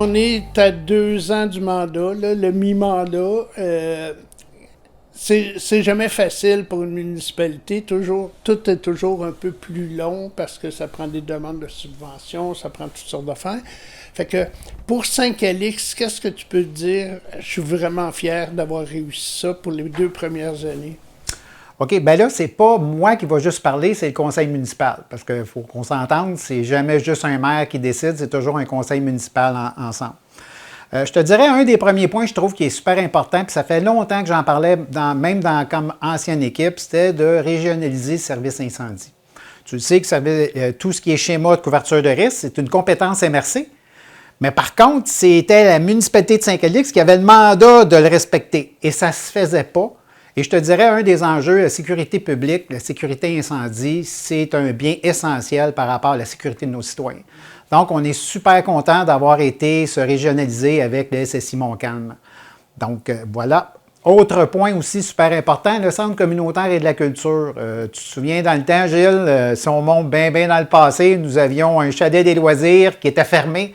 On est à 2 ans du mandat, là, le mi-mandat. C'est jamais facile pour une municipalité. Toujours, tout est toujours un peu plus long parce que ça prend des demandes de subventions, ça prend toutes sortes d'affaires. Fait que pour Saint-Calix, qu'est-ce que tu peux dire? Je suis vraiment fier d'avoir réussi ça pour les 2 premières années. OK, bien là, c'est pas moi qui va juste parler, c'est le conseil municipal. Parce qu'il faut qu'on s'entende, c'est jamais juste un maire qui décide, c'est toujours un conseil municipal ensemble. Je te dirais, un des premiers points, je trouve, qui est super important, puis ça fait longtemps que j'en parlais, même comme ancienne équipe, c'était de régionaliser le service incendie. Tu le sais que tout ce qui est schéma de couverture de risque, c'est une compétence MRC. Mais par contre, c'était la municipalité de Saint-Calix qui avait le mandat de le respecter. Et ça ne se faisait pas. Et je te dirais, un des enjeux, la sécurité publique, la sécurité incendie, c'est un bien essentiel par rapport à la sécurité de nos citoyens. Donc, on est super content d'avoir été se régionaliser avec le SSI Montcalm. Donc, voilà. Autre point aussi super important, le Centre communautaire et de la culture. Tu te souviens, dans le temps, Gilles, si on monte bien dans le passé, nous avions un chalet des loisirs qui était fermé,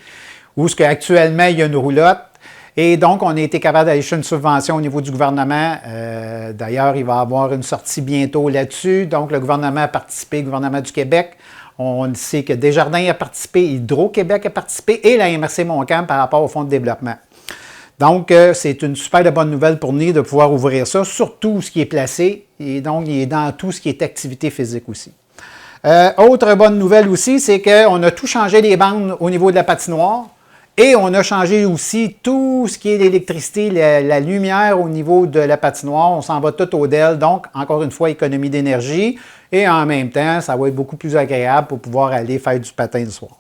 où actuellement il y a une roulotte. Et donc, on a été capable d'aller chercher une subvention au niveau du gouvernement. D'ailleurs, il va y avoir une sortie bientôt là-dessus. Donc, le gouvernement a participé, le gouvernement du Québec. On sait que Desjardins a participé, Hydro-Québec a participé et la MRC Montcalm par rapport au fonds de développement. Donc, c'est une super bonne nouvelle pour nous de pouvoir ouvrir ça, surtout ce qui est placé. Et donc, il est dans tout ce qui est activité physique aussi. Autre bonne nouvelle aussi, c'est qu'on a tout changé les bandes au niveau de la patinoire. Et on a changé aussi tout ce qui est l'électricité, la lumière au niveau de la patinoire. On s'en va tout au DEL. Donc, encore une fois, économie d'énergie. Et en même temps, ça va être beaucoup plus agréable pour pouvoir aller faire du patin le soir.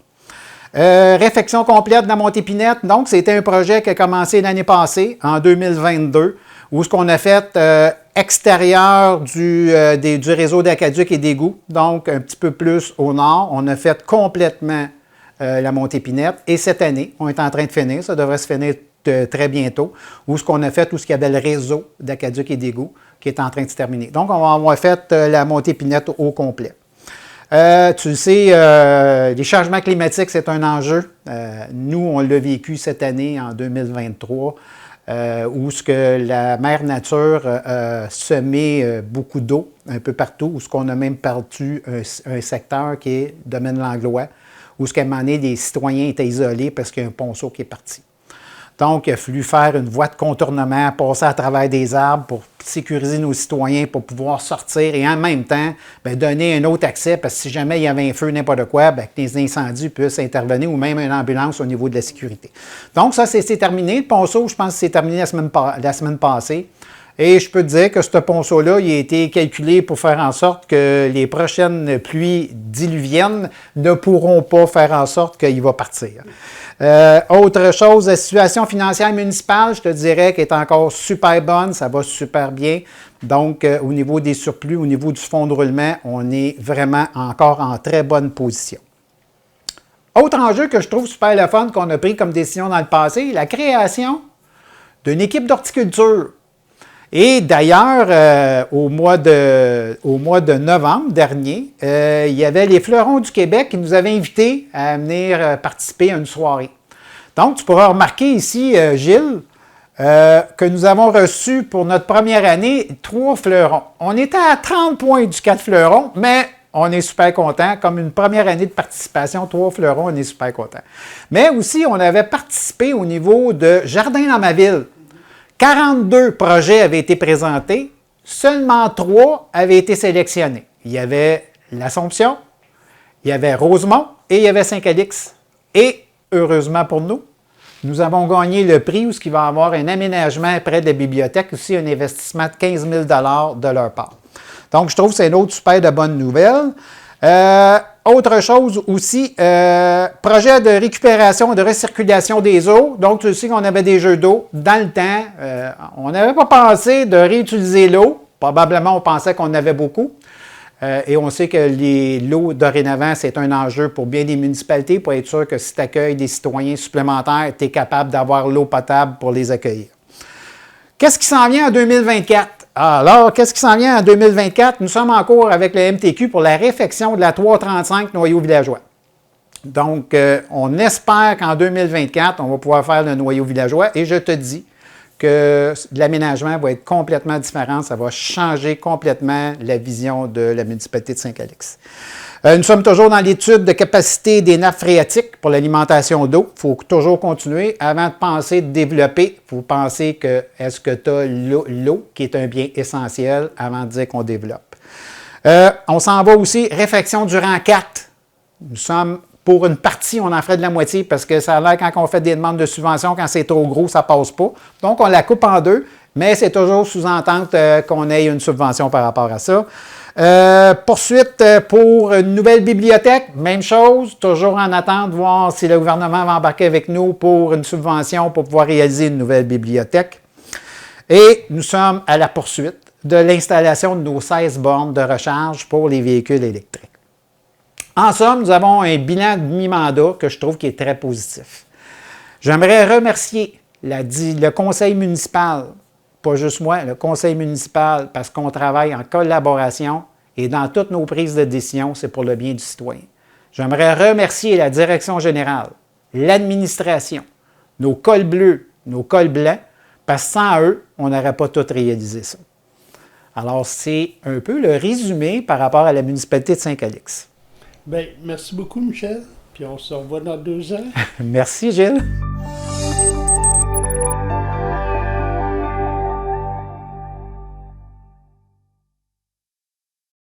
Réfection complète de la Montépinette. Donc, c'était un projet qui a commencé l'année passée, en 2022, où ce qu'on a fait extérieur du réseau d'aqueduc et d'égouts, donc un petit peu plus au nord. On a fait complètement la Montépinette. Et cette année, on est en train de finir, ça devrait se finir très bientôt, où ce qu'on a fait, tout ce qu'il y avait le réseau d'aqueduc et d'égouts qui est en train de se terminer. Donc, on va avoir fait la Montépinette au complet. Tu le sais, les changements climatiques, c'est un enjeu. Nous, on l'a vécu cette année, en 2023, où ce que la mère nature semé beaucoup d'eau un peu partout, où ce qu'on a même perdu un secteur qui est le domaine Langlois, où ce qu'à un moment donné, les citoyens étaient isolés parce qu'il y a un ponceau qui est parti. Donc, il a fallu faire une voie de contournement, passer à travers des arbres pour sécuriser nos citoyens, pour pouvoir sortir et en même temps, bien, donner un autre accès parce que si jamais il y avait un feu, n'importe quoi, bien, que les incendies puissent intervenir ou même une ambulance au niveau de la sécurité. Donc, ça, c'est terminé. Le ponceau, je pense que c'est terminé la semaine passée. Et je peux te dire que ce ponceau-là, il a été calculé pour faire en sorte que les prochaines pluies diluviennes ne pourront pas faire en sorte qu'il va partir. Autre chose, la situation financière municipale, je te dirais qu'elle est encore super bonne, ça va super bien. Donc, au niveau des surplus, au niveau du fonds de roulement, on est vraiment encore en très bonne position. Autre enjeu que je trouve super le fun qu'on a pris comme décision dans le passé, la création d'une équipe d'horticulture. Et d'ailleurs, au mois de novembre dernier, il y avait les Fleurons du Québec qui nous avaient invités à venir participer à une soirée. Donc, tu pourras remarquer ici, Gilles, que nous avons reçu pour notre première année 3 fleurons. On était à 30 points du 4 fleurons, mais on est super content. Comme une première année de participation, 3 fleurons, on est super content. Mais aussi, on avait participé au niveau de Jardin dans ma ville. 42 projets avaient été présentés, seulement 3 avaient été sélectionnés. Il y avait l'Assomption, il y avait Rosemont et il y avait Saint-Calix. Et, heureusement pour nous, nous avons gagné le prix où il va y avoir un aménagement près de la bibliothèque, aussi un investissement de 15 000 de leur part. Donc, je trouve que c'est une autre super de bonne nouvelle. Autre chose aussi, projet de récupération et de recirculation des eaux. Donc, tu sais qu'on avait des jeux d'eau dans le temps. On n'avait pas pensé de réutiliser l'eau. Probablement, on pensait qu'on en avait beaucoup. Et on sait que l'eau, dorénavant, c'est un enjeu pour bien des municipalités pour être sûr que si tu accueilles des citoyens supplémentaires, tu es capable d'avoir l'eau potable pour les accueillir. Qu'est-ce qui s'en vient en 2024? Alors, qu'est-ce qui s'en vient en 2024? Nous sommes en cours avec le MTQ pour la réfection de la 335 Noyau Villageois. Donc, on espère qu'en 2024, on va pouvoir faire le noyau villageois et je te dis que l'aménagement va être complètement différent. Ça va changer complètement la vision de la municipalité de Saint-Calix. Nous sommes toujours dans l'étude de capacité des nappes phréatiques pour l'alimentation d'eau. Il faut toujours continuer. Avant de penser de développer, il faut penser que est-ce que tu as l'eau, qui est un bien essentiel, avant de dire qu'on développe. On s'en va aussi, réfection du rang 4. Nous sommes, pour une partie, on en ferait de la moitié parce que ça a l'air quand on fait des demandes de subvention, quand c'est trop gros, ça ne passe pas. Donc, on la coupe en deux, mais c'est toujours sous-entente qu'on ait une subvention par rapport à ça. Poursuite pour une nouvelle bibliothèque, même chose, toujours en attente de voir si le gouvernement va embarquer avec nous pour une subvention pour pouvoir réaliser une nouvelle bibliothèque. Et nous sommes à la poursuite de l'installation de nos 16 bornes de recharge pour les véhicules électriques. En somme, nous avons un bilan de mi-mandat que je trouve qui est très positif. J'aimerais remercier le conseil municipal, pas juste moi, le conseil municipal, parce qu'on travaille en collaboration et dans toutes nos prises de décision, c'est pour le bien du citoyen. J'aimerais remercier la direction générale, l'administration, nos cols bleus, nos cols blancs, parce que sans eux, on n'aurait pas tout réalisé ça. Alors, c'est un peu le résumé par rapport à la municipalité de Saint-Calix. Bien, merci beaucoup, Michel. Puis on se revoit dans 2 ans. Merci, Gilles.